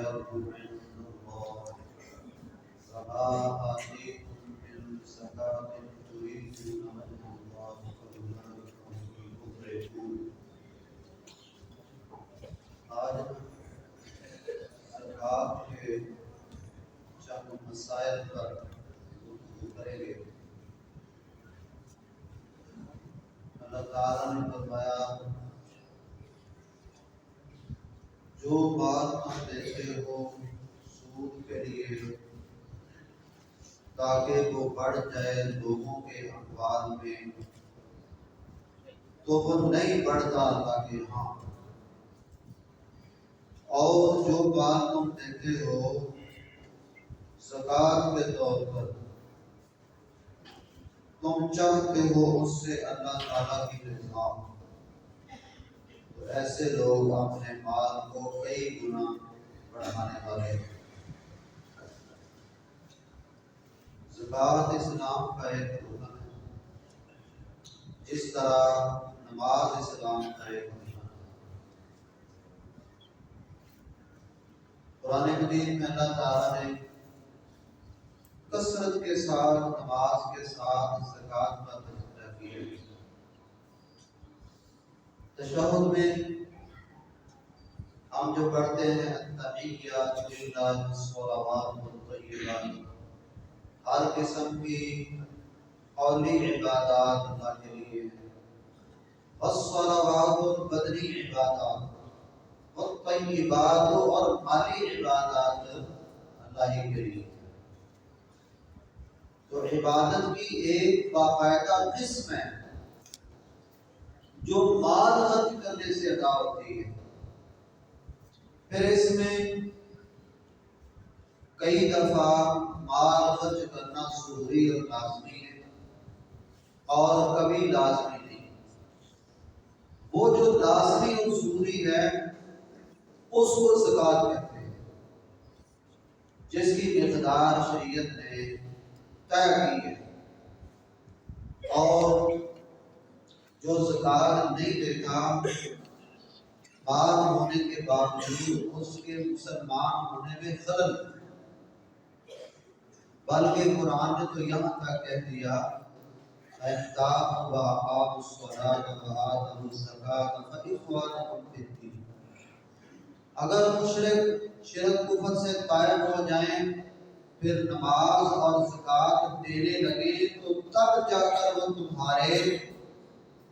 أجره عند الله فما آتيتم من زكاة تريدون وجه الله فأولئك هم المضعفون. آج زکوٰۃ کے چند مسائل پر گفتگو کریں گے۔ اللہ تعالیٰ نے فرمایا جو مال تم دیتے ہو سود کے لیے تاکہ وہ بڑھ جائے لوگوں کے اموال میں تو وہ نہیں بڑھتا اللہ کے ہاں، اور جو مال تم دیتے ہو زکوٰۃ کے طور پر تم چاہتے ہو اس سے اللہ تعالیٰ کی رضا، تو ایسے لوگ اپنے مال کو کئی گنا بڑھانے والے ہیں۔ زکوٰۃ اسلام کا ایک رکن ہے، جس طرح نماز اسلام کا ایک رکن ہے۔ قرآن مجید میں اللہ تعالیٰ نے کثرت کے ساتھ نماز کے ساتھ زکوٰۃ کا تذکرہ کیا ہے۔ تشہد میں ہم جو پڑھتے ہیں التحیات للہ الصلوات والطیبات، ہر قسم کی قولی عبادات اللہ کے لیے ہیں، والصلوات البدنی عبادات، والطیبات اور مالی عبادات اللہ ہی کے لیے۔ تو عبادت کی ایک باقاعدہ قسم ہے جو مال خرچ کرنے سے ادا ہوتی ہے۔ پھر اس میں کئی دفعہ مال خرچ کرنا ضروری اور لازمی ہے، اور کبھی لازمی نہیں۔ وہ جو لازمی اور ضروری ہے اس کو زکوٰۃ کہتے ہیں، جس کی مقدار شریعت نے طے کی ہے، اور جو زکوٰۃ نہیں دیتا مال ہونے کے باوجود اس کے مسلمان ہونے میں خلل، بلکہ قرآن نے تو یہاں تک کہہ دیا وَأَقَامُوا الصَّلَاةَ وَآتَوُا الزَّكَاةَ فَإِخْوَانُكُمْ فِي الدِّينِ۔ اگر مشرک شرک کفر سے طائب ہو جائیں پھر نماز اور زکوٰۃ دینے لگے تو تب جا کر وہ تمہارے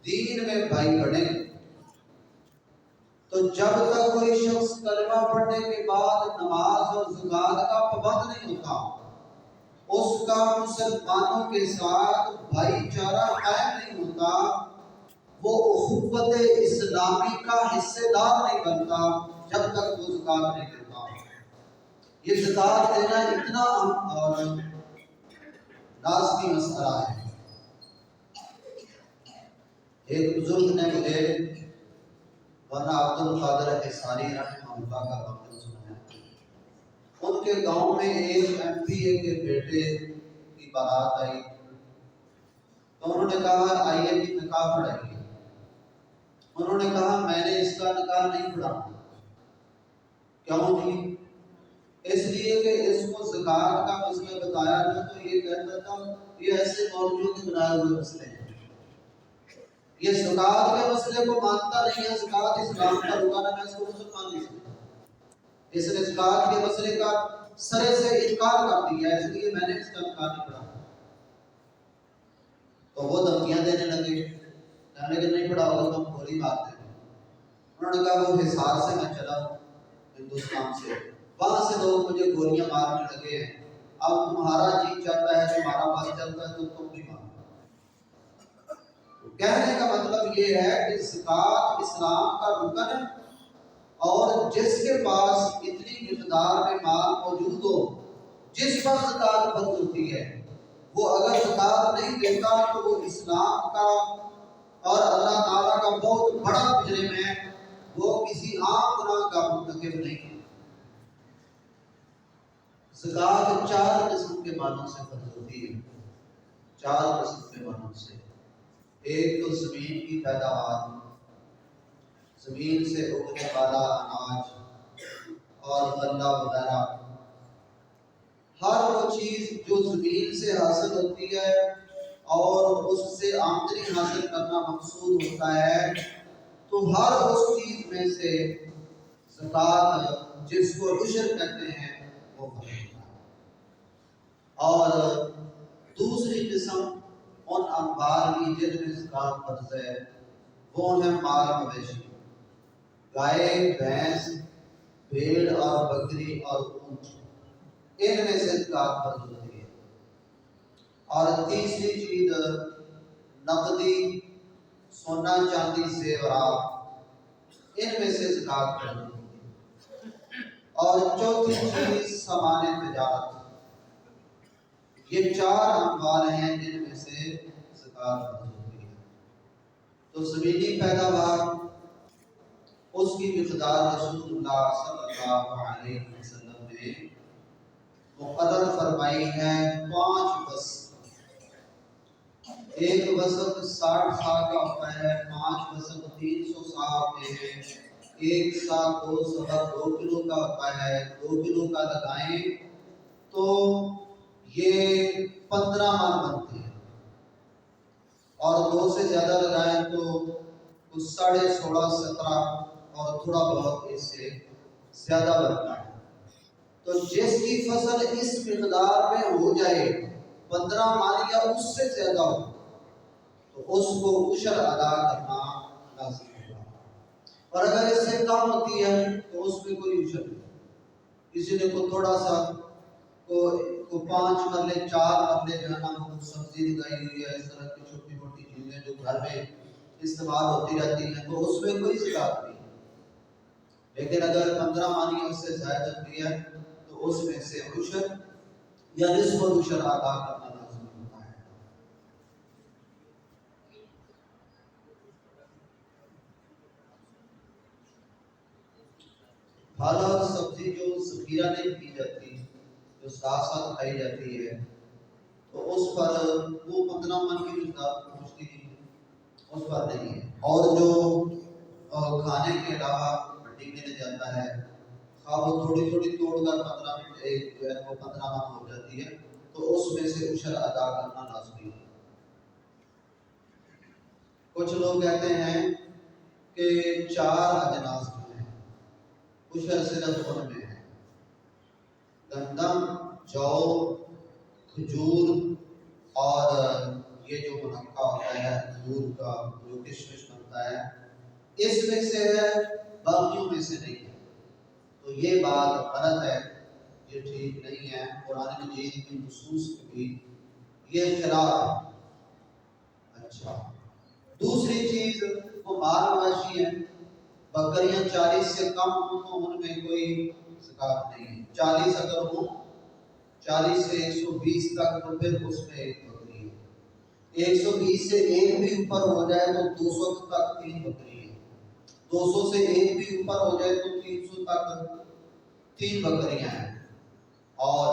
دین میں بھائی بنیں۔ تو جب تک کوئی شخص کلمہ پڑھنے کے بعد نماز اور زکوٰۃ کا پابند نہیں ہوتا، اس کا مسلمانوں کے ساتھ بھائی چارہ قائم نہیں ہوتا، وہ اخوت اسلامی کا حصے دار نہیں بنتا جب تک وہ زکوٰۃ نہیں دیتا۔ یہ زکوٰۃ دینا اتنا اہم اور لازمی مسئلہ ہے۔ ایک بزرگ نے مجھے مولانا عبد القادر احسانی رحمہ اللہ کا واقعہ سنایا۔ ان کے گاؤں میں ایک ایم پی اے کے بیٹے کی بارات آئی، تو انہوں نے کہا آئیے کہ نکاح پڑھائیے۔ انہوں نے کہا میں نے اس کا نکاح نہیں پڑھانا۔ کیوں نہیں؟ اس لیے کہ اس کو زکوٰۃ کا مسئلہ بتایا تھا تو یہ کہتا تھا یہ ایسے مولویوں کے بنائے ہوئے مسئلے ہیں، یہ زکوٰۃ کے مسئلے کو مانتا نہیں ہے، زکوٰۃ اسلام کا رکن ہے، میں اس کو مسلمان نہیں سمجھتا۔ اس نے زکوٰۃ کے مسئلے کا سرے سے انکار کر دیا، اس لیے میں نے اس کا نکاح نہیں پڑھا۔ تو وہ دھمکیاں دینے لگے، کہنے کہ نہیں پڑھاؤ گے تو ہم گولی مارتے ہیں۔ انہوں نے کہا وہ حصار سے میں چلا ہندوستان سے، وہاں سے لوگ مجھے گولیاں مارنے لگے ہیں، اب تمہارا جی چاہتا ہے تمہارا بس چلتا ہے تو تم بھی مارو۔ کہنے کا مطلب یہ ہے کہ زکوٰۃ اسلام کا رکن ہے، اور جس کے پاس اتنی مقدار میں مال موجود ہو جس پر زکوٰۃ فرض ہوتی ہے، وہ اگر زکوٰۃ نہیں دیتا تو وہ اسلام کا اور اللہ تعالیٰ کا بہت بڑا مجرم ہے، وہ کسی عام گناہ کا مرتکب نہیں ہے۔ زکوٰۃ 4 قسم کے مالوں سے فرض ہوتی ہے، 4 قسم کے مالوں سے۔ ایک تو زمین کی پیداوار، زمین سے اگنے والا اناج اور غلہ وغیرہ، ہر وہ چیز جو زمین سے حاصل ہوتی ہے اور اس سے آمدنی حاصل کرنا مقصود ہوتا ہے، تو ہر اس چیز میں سے زکوٰۃ جس کو عشر کہتے ہیں وہ فرض ہوتا ہے۔ اور دوسری قسم ان اموال کی جن میں زکوٰۃ فرض ہے وہ ہیں مال مویشی، گائے، بھینس، بھیڑ اور بکری اور اونٹ، ان میں سے زکوٰۃ فرض ہوتی ہے۔ اور تیسری چیز نقدی، سونا چاندی زیورات، ان میں سے زکوٰۃ فرض ہوتی ہے۔ اور چوتھی چیز سامان تجارت، یہ چار اموال ہیں جن میں سے زکوٰۃ فرض ہوتی ہے۔ تو زمینی پیداوار، اس کی مقدار رسول اللہ صلی اللہ علیہ وسلم نے مقرر فرمائی ہے 5 وسق۔ ایک وسق 60 سا کا ہوتا ہے، 5 وسق 300 سا ہوتے ہیں، ایک سا 2 سوا 2 کلو کا ہوتا ہے، 2 کلو کا لگائیں تو یہ 15 من بنتے ہیں، اور 2 سے زیادہ لگائیں تو 16.5 17 اور تھوڑا بہت اس سے زیادہ بنتا ہے۔ تو جس کی فصل اس مقدار میں ہو جائے 15 من یا اس سے زیادہ ہو تو اس کو عشر ادا کرنا لازم ہوگا، اور اگر اس سے کم ہوتی ہے تو اس میں کوئی عشر نہیں۔ کسی نے کو تھوڑا سا کو 5 مرلے 4 مرلے جو ہے نا سبزی لگائی ہوئی ہے، اس طرح کی چھوٹی موٹی چیزیں جو گھر میں استعمال ہوتی رہتی ہیں تو اس میں کوئی زکوٰۃ نہیں، لیکن اگر 15 من یا اس سے زائد ہوتی ہے تو اس میں سے عشر یا نصف العشر ادا کرنا لازم ہوتا ہے۔ پھل اور سبزی جو ذخیرہ نہیں کی جاتی، جو ساتھ ساتھ کھائی جاتی ہے، تو اس پر وہ 15 من کی مقدار پہنچتی نہیں، اس پر نہیں ہے۔ اور جو کھانے کے علاوہ منڈی میں لے جاتا ہے، خواہ وہ تھوڑی تھوڑی توڑ کر 15 من ایک جو ہے وہ 15 من ہو جاتی ہے، تو اس میں سے عشر ادا کرنا لازمی ہے۔ کچھ لوگ کہتے ہیں کہ 4 اجناس جو ہیں عشر صرف ان میں ہے، گندم، جو، کھجور اور یہ جو منقع ہوتا ہے کھجور کا جو کشمش بنتا ہے، اس میں سے ہے، باقیوں میں سے نہیں ہے۔ تو یہ بات غلط ہے، یہ ٹھیک نہیں ہے، قرآن مجید کی نصوص کی یہ خلاف ہے۔ اچھا، دوسری چیز وہ مال مویشی ہے، بکریاں 40 سے کم ہوں تو ان میں کوئی زکوٰۃ نہیں ہے، 40 اگر ہوں، 40 سے 120 تک تو پھر اس میں ایک بکری ہے، 120 سے ایک بھی اوپر ہو جائے تو 200 تک 3 بکری ہے، 200 سے ایک بھی اوپر ہو جائے تو 300 تک 3 بکریاں ہیں، اور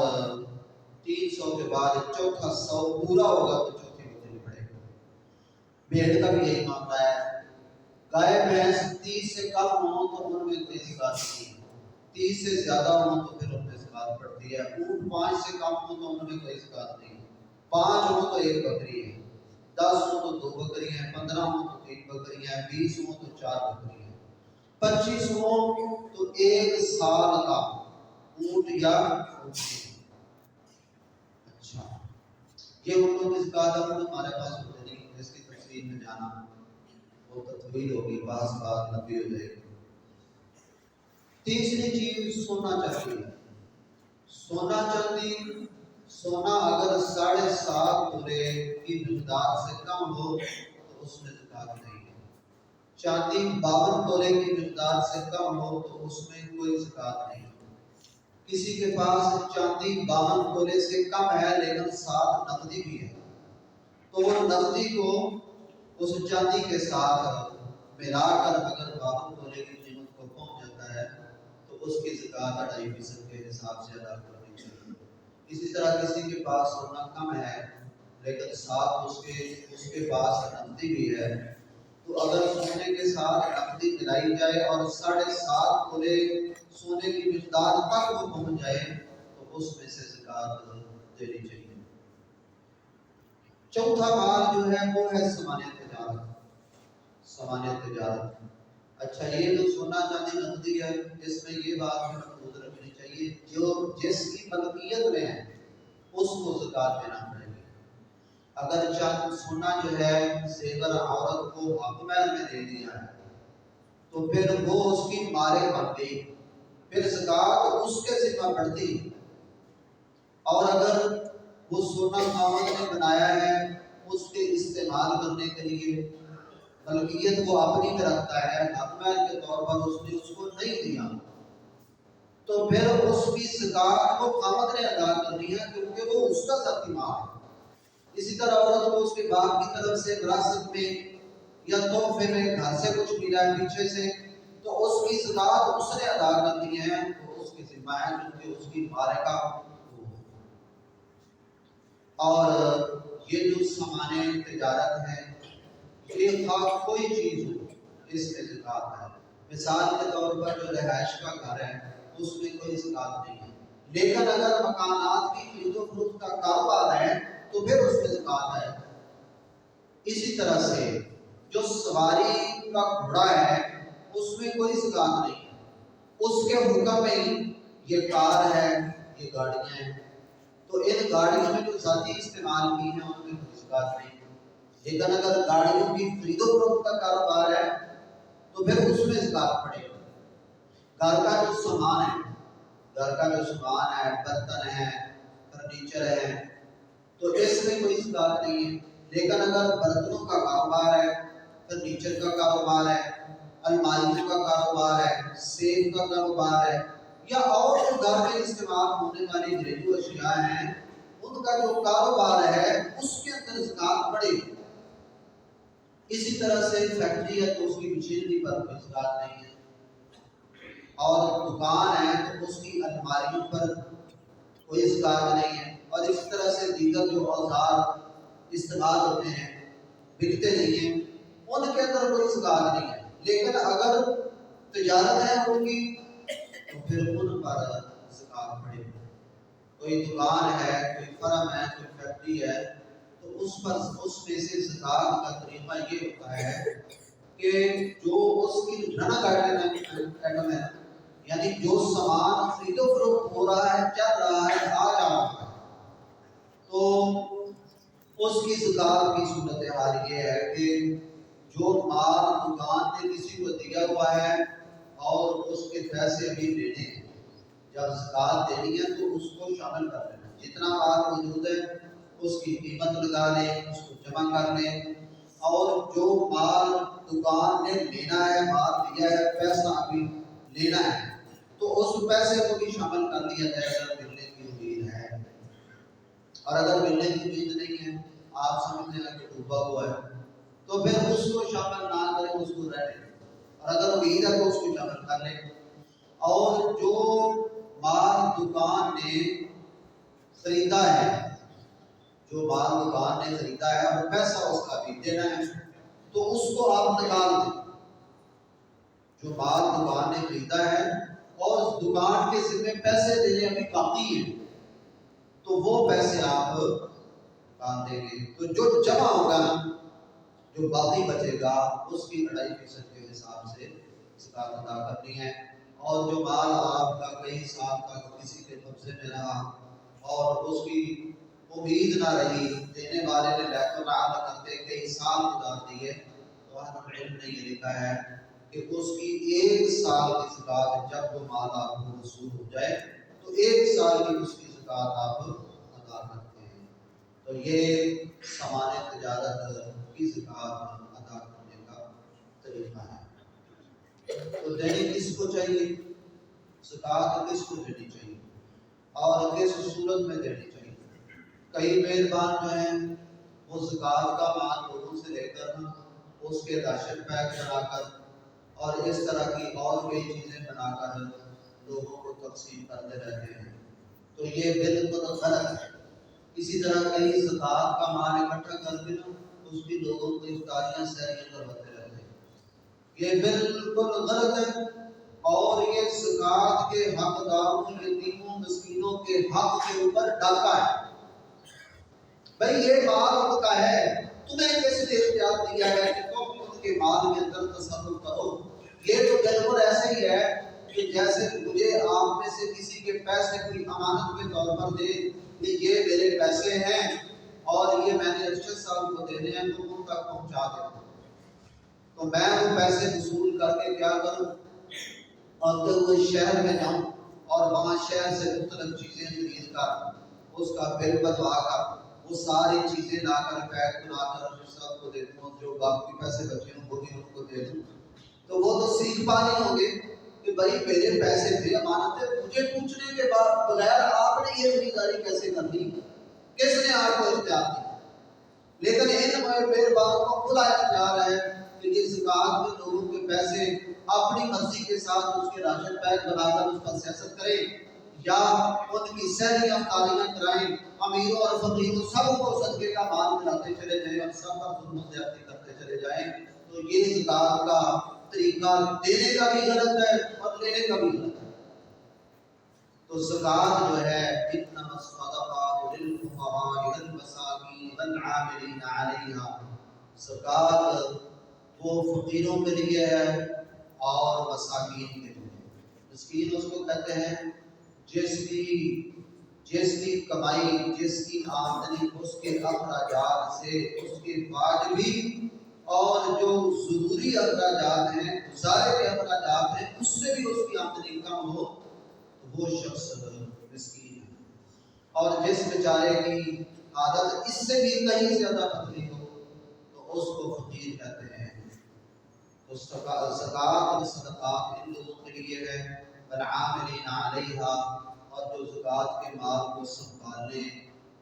300 کے بعد چوتھا 100 پورا ہوگا تو چوتھی بکری پڑے گی۔ بھیڑ کا بھی یہی معاملہ ہے، گائے بھینس 30 سے کم ہوں تو ان میں کوئی زکوٰۃ نہیں ہے، 30 سے زیادہ ہوں تو پھر ان میں زکوٰۃ پڑتی ہے۔ اونٹ 5 سے کم ہوں تو ان میں کوئی زکوٰۃ نہیں، 5 ہوں تو ایک بکری ہے، 10 ہوں تو 2 بکری ہیں، 15 ہوں تو 3 بکری ہیں، 20 ہوں تو 4 بکری ہیں، 25 ہوں تو 1 سال کا اونٹ یا اونٹنی۔ اچھا، یہ اونٹوں کی زکوٰۃ ہمارے پاس ہوتے نہیں، اس کی تفصیل میں جانا وہ تطویل ہوگی، بعض بات لمبی ہو جائے گی۔ تیسری چیز سونا چاندی ہے۔ سونا چاندی، سونا اگر 7.5 تولے کی مقدار سے کم ہو تو اس میں زکوٰۃ نہیں ہے، چاندی 52 تولے کی مقدار سے کم ہو تو اس میں کوئی زکوٰۃ نہیں ہے۔ کسی کے پاس چاندی 52 تولے سے کم ہے لیکن ساتھ نقدی بھی ہے، تو وہ نقدی کو اس چاندی کے ساتھ ملا کر اگر 52 تولے کی قیمت کو پہنچ جاتا ہے تو اس کی زکوٰۃ 2.5% کے حساب سے ادا کرنی چاہیے۔ اسی طرح کسی کے پاس سونا کم ہے لیکن ساتھ اس کے پاس نقدی بھی ہے، تو اگر سونے کے ساتھ نقدی ملائی جائے اور 7.5 تولے سونے کی مقدار تک وہ پہنچ جائے تو اس میں سے زکات دینی چاہیے۔ چوتھا مال جو ہے وہ ہے سامان تجارت، سامان تجارت۔ اچھا یہ جو سونا چاندی نقدی ہے اس میں یہ بات محفوظ رکھنی چاہیے جو جس کی ملکیت میں ہے اس کو زکات دینا پڑے گی۔ اگر چاند سونا جو ہے زیور عورت کو حق مہر میں دے دیا ہے تو پھر وہ اس کی مالک بن گئی، پھر زکات اس کے ذمہ پڑتی۔ اور اگر وہ سونا خاوند نے بنایا ہے اس کے استعمال کرنے کے لیے ملکیت وہ اپنی میں رکھتا ہے، حق مہر کے طور پر اس نے اس کو نہیں دیا، تو پھر اس کی زکات کو خاوند نے ادا کرنی ہے کیونکہ وہ اس کا ذاتی مال ہے۔ اسی طرح عورت کو اس کے باپ کی طرف سے وراثت میں یا تحفے میں گھر سے کچھ ملا ہے پیچھے سے، تو اس کی زکات اس نے ادا کرنی ہے، تو اس کی ذمہ ہے کیونکہ اس کی مالکہ وہ ہے۔ اور یہ جو سامان تجارت ہے یہ کوئی چیز ہو اس میں زکات ہے۔ مثال کے طور پر جو رہائش کا گھر ہے اس میں کوئی زکات نہیں ہے، لیکن اگر مکانات کی خرید و فروخت کا کاروبار ہے تو پھر اس میں زکات ہے۔ اسی طرح سے جو سواری کا گھوڑا ہے اس میں کوئی زکات نہیں ہے، اس کے حکم میں یہ کار ہے، یہ گاڑیاں ہیں، تو ان گاڑیوں میں جو ذاتی استعمال کی ہیں ان میں کوئی زکات نہیں ہے۔ لیکن اگر گاڑیوں کی خرید و فروخت کا کاروبار ہے تو پھر اس میں زکات پڑے گا۔ گھر کا جو سامان ہے، گھر کا جو سامان ہے، برتن ہے، فرنیچر ہے، تو اس میں کوئی زکات نہیں ہے۔ لیکن اگر برتنوں کا کاروبار ہے، فرنیچر کا کاروبار ہے، الماریوں کا کاروبار ہے، سیب کا کاروبار ہے، یا اور جو گھر میں استعمال ہونے والی گھریلو اشیاء ہیں ان کا جو کاروبار ہے اس کے اندر زکات پڑے گی۔ اسی طرح سے فیکٹری ہے تو اس کی مشینری پر کوئی زکات نہیں ہے، اور دکان ہے تو اس کی الماریوں پر کوئی زکات نہیں ہے، اور اس طرح سے دیگر جو اوزار استعمال ہوتے ہیں بکتے نہیں ہیں ان کے اندر کوئی زکات نہیں ہے۔ لیکن اگر تجارت ہے ان کی تو پھر ان پر زکات پڑے گی۔ کوئی دکان ہے، کوئی فرم ہے، کوئی فیکٹری ہے تو اس میں سے زکات کا طریقہ یہ ہوتا ہے کہ جو اس کی رنگ آئٹم ہے، یعنی جو سامان خرید و فروخت ہو رہا ہے، چل رہا ہے، آ جا رہا ہے، تو اس کی زکات کی صورتحال یہ ہے کہ جو مال دکان نے کسی کو دیا ہوا ہے اور اس کے پیسے ابھی لینے ہیں، جب زکات دینی ہے تو اس کو شامل کر لینا، جتنا مال موجود ہے اس کی قیمت لگا لیں، اس کو جمع کر لیں، اور جو مال دکان نے لینا ہے، مال دیا ہے، پیسہ ابھی لینا ہے تو اس پیسے کو بھی شامل کر دیا جائے اگر ملنے کی امید ہے۔ اور اگر ملنے کی امید نہیں ہے، آپ سمجھتے ہیں کہ ڈوبا ہوا ہے، تو پھر اس کو شامل نہ کریں، اس کو رہ لیں، اور اگر امید ہے تو اس کو شامل کر لیں۔ اور جو مال دکان نے خریدا ہے، جو مال دکان نے خریدا ہے اور پیسہ اس کا بھی دینا ہے تو اس کو آپ نکال دیں۔ جو مال دکان نے خریدا ہے اور اس دکان کے ذمہ پیسے دینے ابھی باقی ہیں تو وہ پیسے آپ نکال دیں گے، تو جو جمع ہوگا نا، جو باقی بچے گا اس کی 2.5% کے حساب سے زکات ادا کرنی ہے۔ اور جو مال آپ کا کئی سال تک کسی کے قبضے میں رہا اور اس کی امید نہ رہی، دینے والے نے بیت المال کرتے کئی سال گزار دیے، تو اہل علم نے یہ لکھا ہے کہ اس کی 1 سال کی زکات، جب وہ مال آپ کو وصول ہو جائے تو 1 سال کی اس کی زکات آپ ادا کرتے ہیں۔ تو یہ سامان تجارت کی زکات ادا کرنے کا طریقہ ہے۔ تو دینی کس کو چاہیے؟ زکات کس کو دینی چاہیے اور کس صورت میں دینی چاہیے؟ کئی میزبان جو ہیں وہ زکات کا مال لوگوں سے لے کر اس کے راشن پیک بنا کر اور اس طرح کی اور کئی چیزیں بنا کر لوگوں کو تقسیم کرتے رہتے ہیں، تو یہ بالکل غلط ہے۔ اسی طرح کئی زکات کا مال اکٹھا کر کے اس کی لوگوں کو افطاریاں سحریاں کرواتے رہتے ہیں، یہ بالکل غلط ہے۔ اور یہ زکات کے حقداروں یتیموں مسکینوں کے حق کے اوپر ڈاکہ ہے. بھئی یہ مال ان کا ہے، تمہیں کس نے اختیار دیا ہے کہ تم ان کے مال کے اندر تصرف کرو؟ یہ تو بالکل ایسے ہی ہے کہ جیسے مجھے آپ میں سے کسی کے پیسے کوئی امانت کے طور پر دے کہ یہ میرے پیسے ہیں اور یہ میں نے ارشد صاحب کو دینے ہیں تو ان تک پہنچا دیں، تو میں وہ پیسے وصول کر کے کیا کروں، اور پھر وہ شہر میں جاؤں اور وہاں شہر سے مختلف چیزیں خرید کر اس کا بل بنوا کر وہ ساری چیزیں لا کر پیک بنا کر ارشد صاحب کو دے دوں، جو باقی پیسے بچے ہوں وہ بھی ان کو دے دوں، تو وہ تو سیکھ پا نہیں ہوں گے کہ بھائی میرے پیسے تھے امانت ہے، مجھے پوچھنے کے بعد بغیر آپ نے یہ خریداری کیسے کر لی، کس نے آپ کو اختیار دیا؟ لیکن ان باروں کو بلایا جا رہا ہے کہ یہ زکات میں لوگوں کے پیسے اپنی مرضی کے ساتھ اس کے راشن پیک بنا کر اس پر سیاست کریں یا ان کی سہریاں تعلیمیں کرائیں، امیروں اور فقیروں سب کو صدقے کا مال ملاتے چلے جائیں اور سب پر ظلم و زیادتی کرتے چلے جائیں، تو یہ زکات کا طریقہ دینے کا بھی غلط ہے اور لینے کا بھی غلط ہے. تو زکات جو ہے انما الصدقات للفقراء والمساکین والعاملین علیہا، زکات وہ فقیروں کے لیے ہے اور مساکین کے لیے. مسکین اس کو کہتے ہیں جس کی کمائی، جس کی آمدنی اس کے اخراجات سے اس کے واجبی اور جو ضروری اخراجات ہیں، گزارے کے اخراجات ہیں، اس سے بھی اس کی آمدنی کم ہو تو وہ شخص مسکین ہے. اور جس بیچارے کی عادت اس سے بھی کہیں زیادہ پتلی ہو تو اس کو فقیر کہتے ہیں. تو زکات اور صدقات ان لوگوں کے لیے ہے، والعاملین علیہا، اور جو زکات کے مال کو سنبھالنے،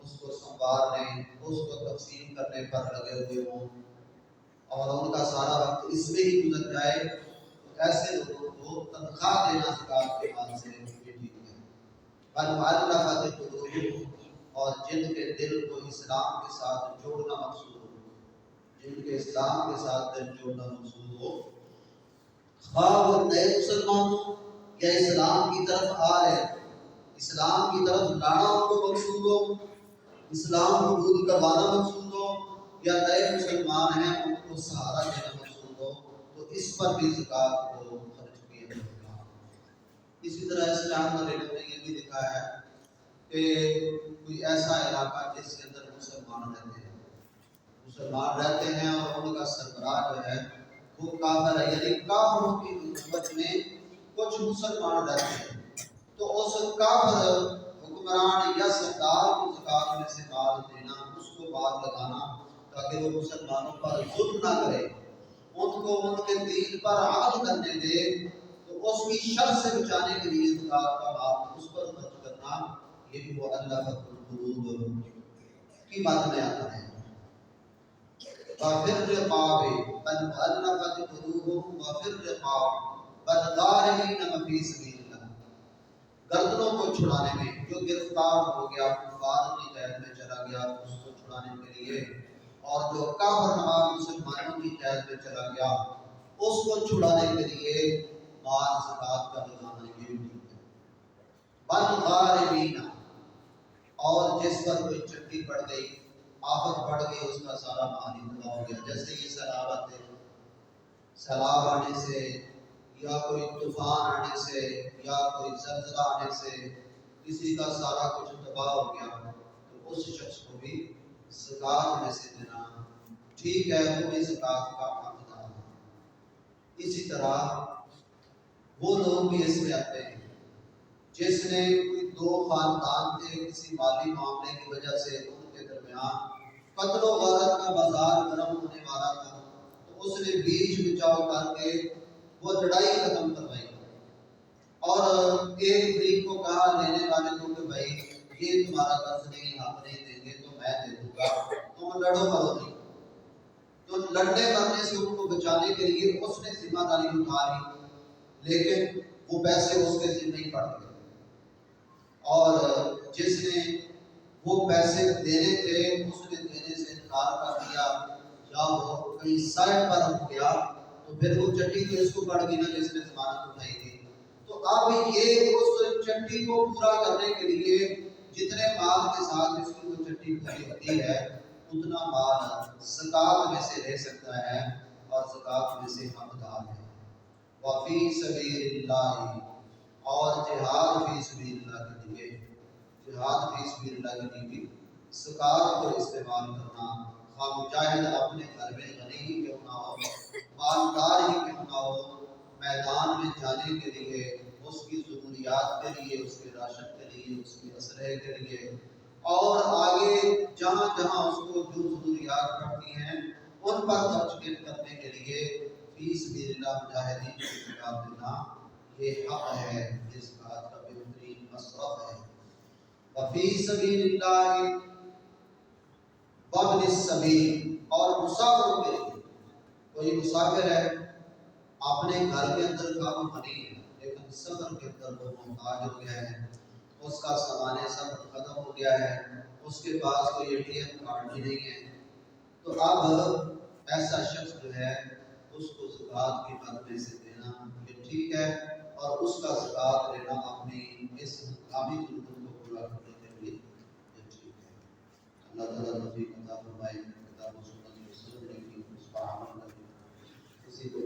اس کو سنبھالنے، اس کو تقسیم کرنے پر لگے ہوئے ہوں اور ان کا سارا وقت اس میں ہی گزر جائے، تو ایسے لوگوں کو تنخواہ دینا زکات کے مال سے یہ ٹھیک ہے. والمؤلفۃ قلوبہم، اور جن کے دل کو اسلام کے ساتھ جوڑنا مقصود ہو، جن کے اسلام کے ساتھ دل جوڑنا مقصود ہو، خواہ وہ نئے مسلمان ہوں یا اسلام کی طرف آ رہے، اسلام کی طرف لانا ان کو مقصود ہو، اسلام قبول کروانا مقصود ہو، یا نئے مسلمان ہیں ان کو سہارا دینا مقصود ہو، تو اس پر بھی زکات کو خرچ کیا جائے گا. اسی طرح اسلام نے یہ بھی لکھا ہے کہ کوئی ایسا علاقہ جس کے اندر مسلمان رہتے ہیں اور ان کا سربراہ جو ہے وہ کافر ہے، یعنی کافروں کی حکومت میں کچھ مسلمان رہتے ہیں، تو اس کافر حکمران یا سردار کو زکات میں سے مال دینا، اس کو مال لگانا تاکہ وہ مسلمانوں پر ظلم نہ کرے، ان کو ان کے دین پر عمل کرنے دے، تو اس کی شر سے بچانے کے لیے زکات کا مال اس پر خرچ کرنا، یہ بھی وہ اللہ القلوب کی بات میں آتا ہے. وَفِي الرِّقَابِ وَالْمُؤَلَّفَةِ قُلُوبُهُمْ وَفِي الرِّقَابِ وَالْغَارِمِينَ وَفِي سَبِيلِ اللَّهِ، گردنوں کو چھڑانے میں، جو گرفتار ہو گیا کفار کی قید میں چلا گیا اس کو چھڑانے کے لیے، اور جو کافر نواز مسلمانوں کی قید میں چلا گیا اس کو چھڑانے کے لیے مال زکات کا لگانا یہ بھی ٹھیک ہے. وَالْغَارِمِينَ، اور جس پر کوئی چٹی پڑ گئی، آفت پڑ گئی، اس کا سارا مال ہی تباہ ہو گیا، جیسے یہ سیلاب آنے سے یا کوئی طوفان آنے سے یا کوئی زلزلہ آنے سے کسی کا سارا کچھ تباہ ہو گیا، تو اس شخص کو بھی زکات میں سے دینا ٹھیک ہے، وہ بھی زکات کا حقدار ہے. اسی طرح وہ لوگ بھی اس میں آتے ہیں جس نے کوئی دو خاندان تھے، کسی مالی معاملے کی وجہ سے ان کے درمیان قتل و غارت کا بازار گرم ہونے والا تھا، تو اس نے بیچ بچاؤ کر کے وہ لڑائی ختم کروائی اور ایک فریق کو کہا، لینے والے کو، کہ بھائی یہ تمہارا قرض نہیں، ہم نہیں دیں گے تو میں دے دوں گا، تم لڑو مرو نہیں. تو لڑنے مرنے سے ان کو بچانے کے لیے اس نے ذمہ داری اٹھا لی، لیکن وہ پیسے اس کے ذمہ ہی پڑ گئے، اور جس نے وہ پیسے دینے تھے اس نے دینے سے انکار کر دیا یا وہ کہیں سائڈ پر ہو گیا، تو پھر وہ چٹی تو اس کو پڑ گئی نا جس نے ضمانت اٹھائی تھی، اب یہ اس چٹی کو پورا کرنے کے لیے جتنے مال کے ساتھ اس کی وہ چٹی پوری ہوتی ہے اتنا مال زکات میں سے لے سکتا ہے اور زکات میں سے حقدار ہے۔ وفی سبیل اللہ، اور جہاد فی سبیل اللہ کے لیے، جہاد فی سبیل اللہ کے لیے زکات کو استعمال کرنا، خواہ مجاہد اپنے گھر میں غنی ہی کیوں نہ ہو، مالدار ہی کیوں نہ ہو، میدان میں جانے کے لیے اس کی ضروریات کے لیے، اس کے راشن کے لیے، اس کے اسلحے کے لیے اور آگے جہاں جہاں اس کو جو ضروریات پڑتی ہیں ان پر ترجیح کرنے کے لیے فی سبیل اللہ مجاہدین کو زکات دینا یہ حق ہے، یہ زکات کا بہترین مصرف ہے۔ وفی سبیل اللہ وابن السبیل، اور مسافروں کے لیے، کوئی مسافر ہے اپنے گھر کے اندر کا وہ غنی ہے لیکن سفر کے اندر وہ محتاج ہو گیا ہے، اس کا سامان سفر ختم ہو گیا ہے، اس کے پاس کوئی ATM کارڈ بھی نہیں ہے، تو اب ایسا شخص جو ہے اس کو زکات کی مد میں سے دینا یہ ٹھیک ہے، اور اس کا زکات لینا اپنی اس مقامی ضرورت کو پورا کرنے کے لیے یہ ٹھیک ہے۔ اللہ تعالیٰ توفیق عطا فرمائے، کتاب و سنت کی وسلم کی اس پر عمل کرنے، کسی کو